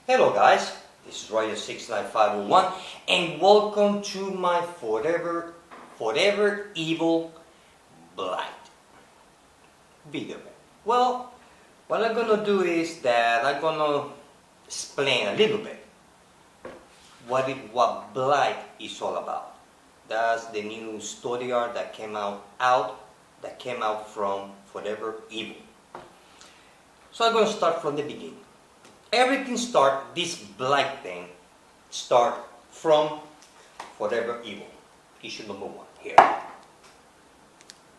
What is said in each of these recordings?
Hello guys, this is Royal69501 and welcome to my Forever Evil Blight video game. Well, what I'm gonna do is that I'm gonna explain a little bit what Blight is all about. That's the new story arc that came out from Forever Evil. So I'm gonna start from the beginning. Everything this Blight thing start from Forever Evil, issue number 1, here.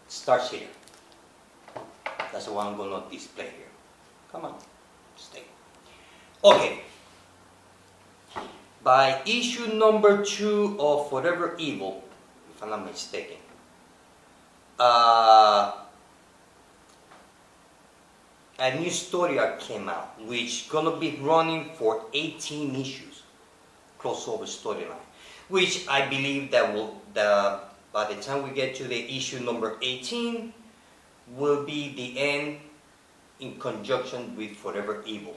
Starts here. That's what I'm gonna display here. Come on, stay. Okay. By issue number 2 of Forever Evil, if I'm not mistaken, a new story arc came out, which gonna be running for 18 issues, crossover storyline, which I believe that by the time we get to the issue number 18, will be the end in conjunction with Forever Evil,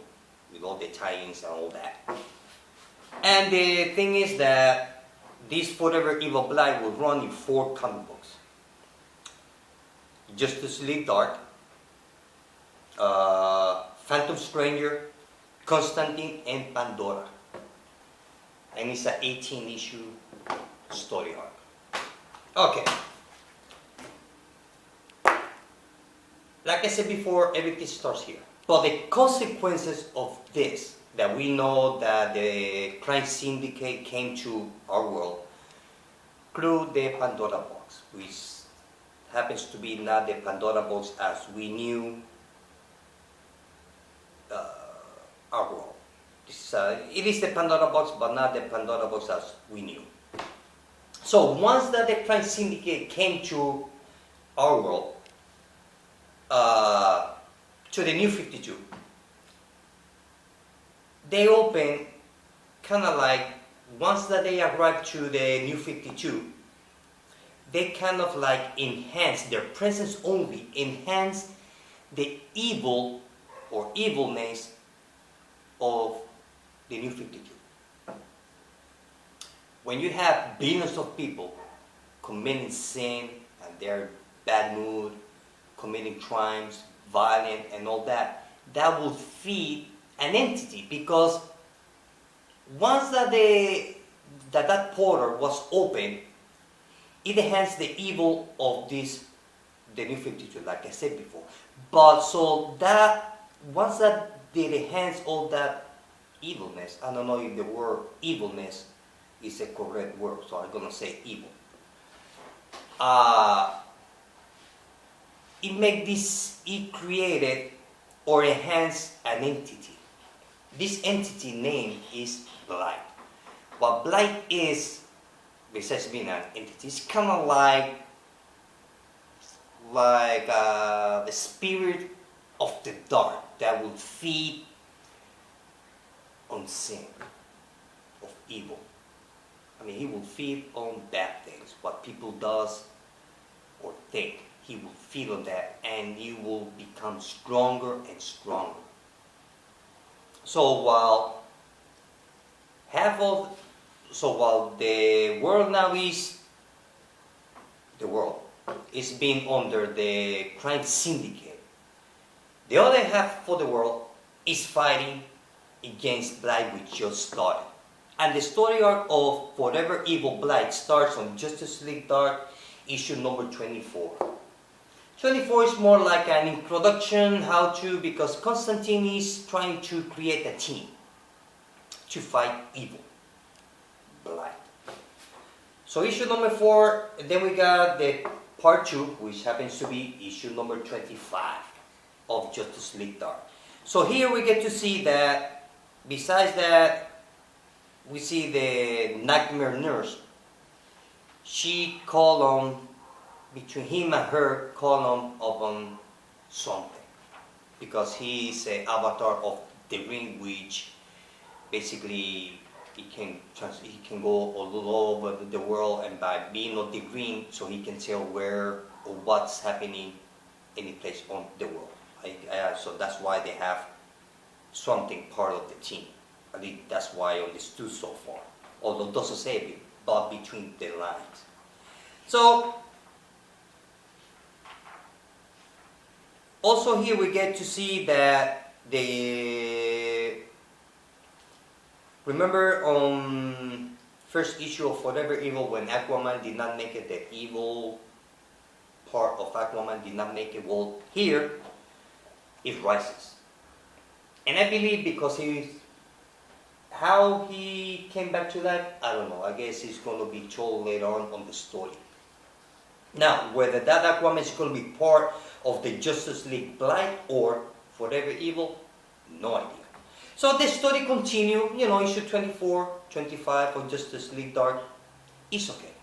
with all the tie-ins and all that. And the thing is that this Forever Evil Blight will run in 4 comic books: Justice League Dark, Phantom Stranger, Constantine, and Pandora. And it's an 18-issue story arc. Okay. Like I said before, everything starts here. But the consequences of this, that we know that the crime syndicate came to our world through the Pandora box, which happens to be not the Pandora box as we knew our world. It is the Pandora box, but not the Pandora box as we knew. So once that the crime syndicate came to our world, to the New 52, they open kind of like, once that they arrive to the New 52, they kind of like enhance their presence, only enhance the evil or evilness of the New 52. When you have billions of people committing sin and they're bad mood, committing crimes, violent and all that, that will feed an entity, because once that that portal was open, it enhanced the evil of the New 52, like I said before. But so that once that they enhance all that evilness, I don't know if the word evilness is a correct word, so I'm gonna say evil. It created or enhanced an entity. This entity name is Blight. What Blight is, besides being an entity, it's kind of like the spirit of the dark that will feed on sin, of evil. I mean, he will feed on bad things, what people does or think. He will feed on that, and you will become stronger and stronger. So while the world now is being under the crime syndicate, the other half of the world is fighting against Blight, which just started. And the story arc of Forever Evil Blight starts on Justice League Dark, issue number 24. 24 is more like an introduction, because Constantine is trying to create a team to fight evil, Blight. So issue number 4, then we got the part 2, which happens to be issue number 25 of Justice League Dark. So here we get to see that, besides that, we see the Nightmare Nurse. She called on, between him and her, call on something, because he is an avatar of the ring, which basically he can go all over the world, and by being on the ring, so he can tell where or what's happening any place on the world. So that's why they have something part of the team. At least that's why I understood so far. Although it doesn't say it, but between the lines. So, also here we get to see that remember on first issue of Forever Evil when Aquaman did not make it, the evil part of Aquaman did not make it, well here it rises. And I believe because how he came back to life, I don't know, I guess it's going to be told later on the story. Now, whether that Aquaman is going to be part of the Justice League Blight or Forever Evil, no idea. So the story continue, issue 24, 25 for Justice League Dark, it's okay.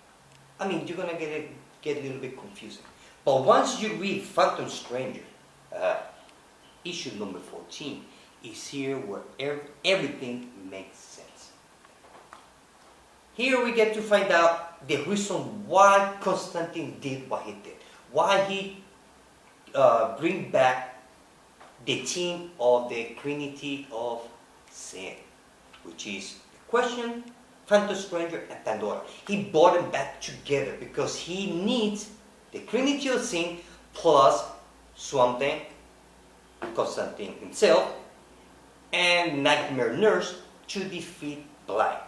I mean, you're going to get a little bit confusing. But once you read Phantom Stranger, issue number 14, is here where everything makes sense. Here we get to find out the reason why Constantine did what he did. Why he bring back the team of the Trinity of Sin, which is the Question, Phantom Stranger, and Pandora. He brought them back together because he needs the Trinity of Sin plus Swamp Thing, Constantine himself, and Nightmare Nurse to defeat Blight.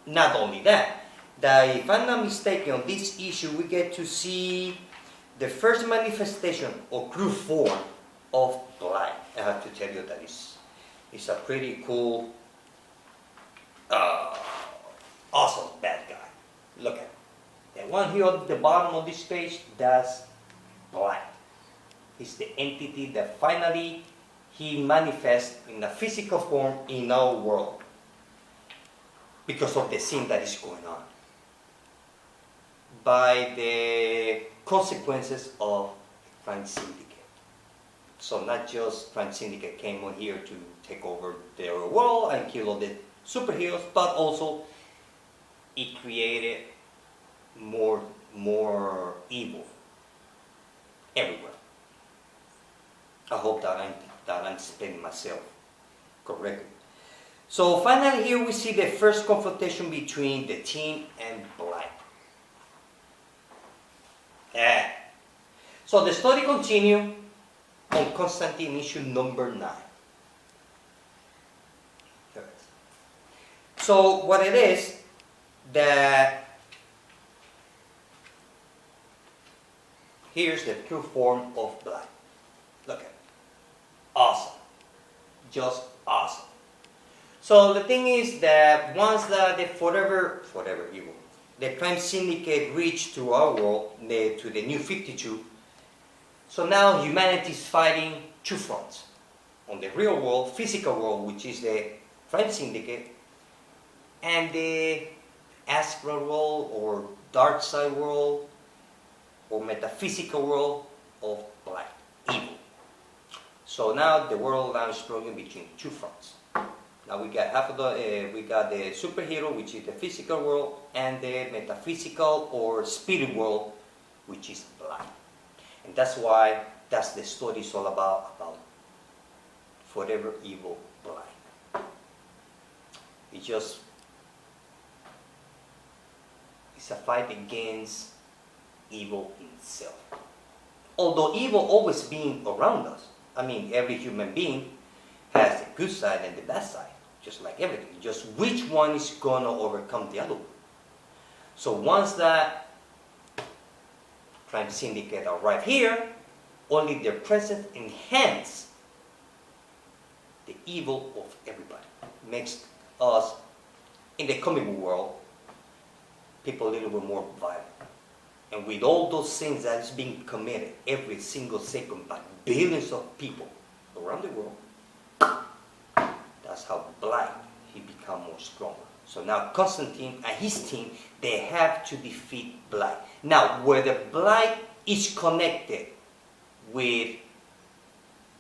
Not only that, if I'm not mistaken, on this issue we get to see the first manifestation or true form of Blight. I have to tell you that it's a pretty cool, awesome bad guy. Look at it. The one here at the bottom of this page, that's Blight. He's the entity that finally he manifests in a physical form in our world because of the sin that is going on, by the consequences of Crime Syndicate. So not just Crime Syndicate came on here to take over their world and kill all the superheroes, but also it created more evil everywhere. I hope that I'm explaining myself correctly. So finally here we see the first confrontation between the team and Blight. So the story continues on Constantine issue number 9. So what it is that here's the true form of Blight. Look at it. Awesome. Just awesome. So the thing is that once the Forever Evil, the Crime Syndicate reached to our world, to the New 52, so now humanity is fighting two fronts. On the real world, physical world, which is the Crime Syndicate, and the astral world or dark side world or metaphysical world of Blight, evil. So now the world is struggling between two fronts. Now we got we got the superhero, which is the physical world, and the metaphysical or spirit world, which is Blight. And that's why that's the story is all about Forever Evil Blight. It's a fight against evil itself. Although evil always being around us. I mean, every human being has the good side and the bad side, just like everything. Just which one is going to overcome the other one. So once that Crime Syndicate arrive here, only their presence enhances the evil of everybody. Makes us, in the comic book world, people a little bit more violent. And with all those sins that is being committed every single second by billions of people around the world, that's how Blight, he become more stronger. So now Constantine and his team, they have to defeat Blight. Now, whether Blight is connected with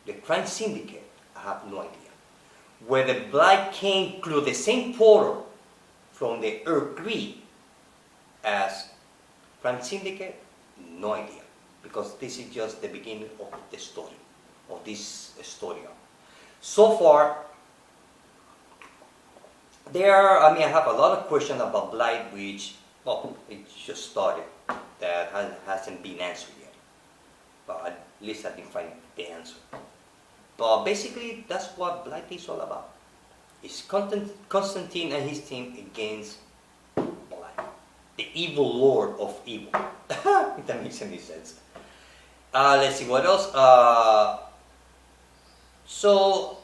the Crime Syndicate, I have no idea. Whether Blight came through the same portal from the Earth 3 as Crime Syndicate, no idea. Because this is just the beginning of the story, of this story arc. So far, I have a lot of questions about Blight, which, well, it just started, that hasn't been answered yet. But at least I didn't find the answer. But basically, that's what Blight is all about. It's Constantine and his team against Blight, the evil lord of evil. If that makes any sense. Let's see what else. So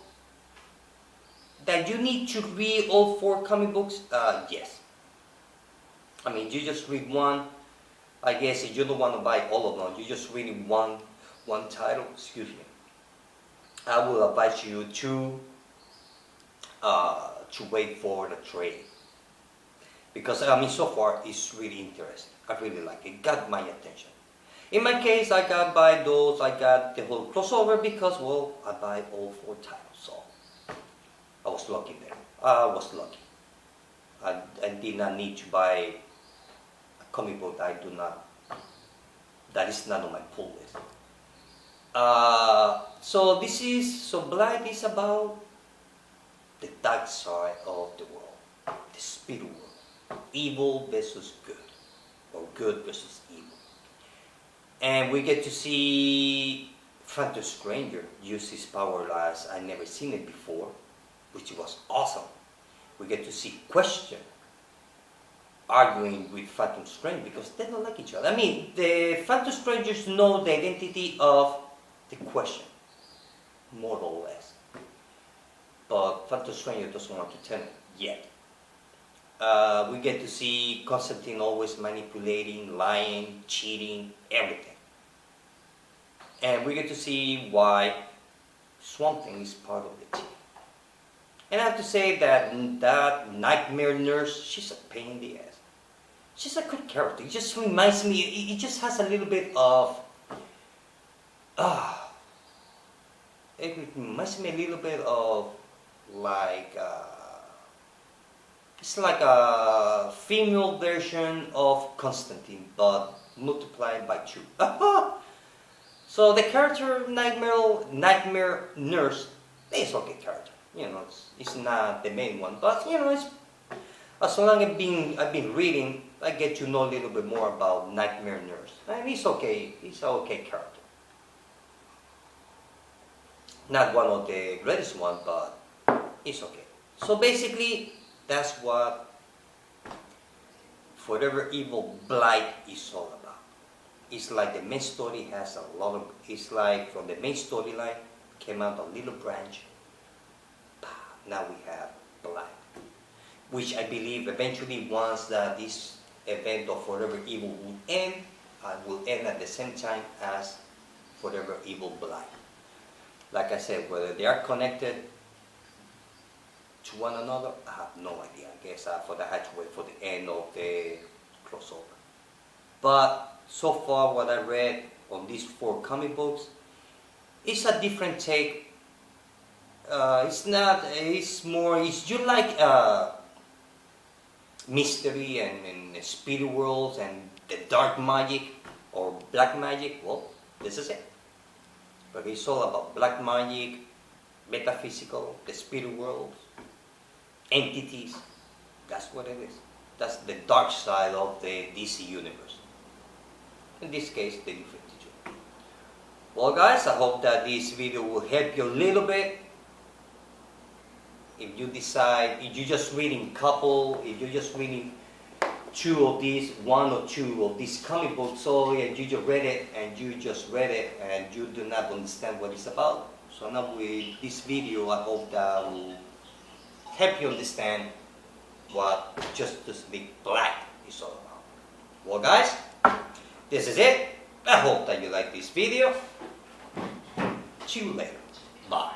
that you need to read all 4 comic books? Yes. I mean, you just read one. I guess if you don't want to buy all of them, you just read one title. Excuse me. I will advise you to wait for the trade, because I mean, so far it's really interesting. I really like it. Got my attention. In my case, I got the whole crossover because, well, I buy all 4 titles, so I was lucky there. I was lucky. I did not need to buy a comic book that is not on my pull list. So Blight is about the dark side of the world, the spirit world, evil versus good, or good versus evil. And we get to see Phantom Stranger use his power as I never seen it before, which was awesome. We get to see Question arguing with Phantom Stranger because they don't like each other. I mean, the Phantom Strangers know the identity of the Question, more or less. But Phantom Stranger doesn't want to tell it yet. We get to see Constantine always manipulating, lying, cheating, everything. And we get to see why Swamp Thing is part of the team. And I have to say that Nightmare Nurse, she's a pain in the ass. She's a good character. It just reminds me, it just has a little bit of, it reminds me a little bit of like, it's like a female version of Constantine, but multiplied by 2. So the character Nightmare Nurse is okay character. You know, it's not the main one, but you know, it's, as long as I've been reading, I get to know a little bit more about Nightmare Nurse, and he's okay. He's an okay character. Not one of the greatest ones, but it's okay. So basically, that's what Forever Evil Blight is all about. It's like the main story has a lot of, it's like from the main storyline came out a little branch. Now we have Blight, which I believe eventually once that this event of Forever Evil will end at the same time as Forever Evil Blight. Like I said, whether they are connected to one another, I have no idea. I guess I had to wait for the end of the crossover. But so far what I read on these 4 comic books, it's a different take. It's you like mystery and spirit worlds and the dark magic or black magic. Well, this is it. But it's all about black magic, metaphysical, the spirit worlds, entities. That's what it is. That's the dark side of the DC universe. In this case, the New 52. Well guys, I hope that this video will help you a little bit. If you decide, if you're just reading if you're just reading 2 of these, 1 or 2 of these comic books, so yeah, you just read it and you do not understand what it's about. So now with this video, I hope that will help you understand what Justice League Black is all about. Well guys, this is it. I hope that you like this video. See you later. Bye.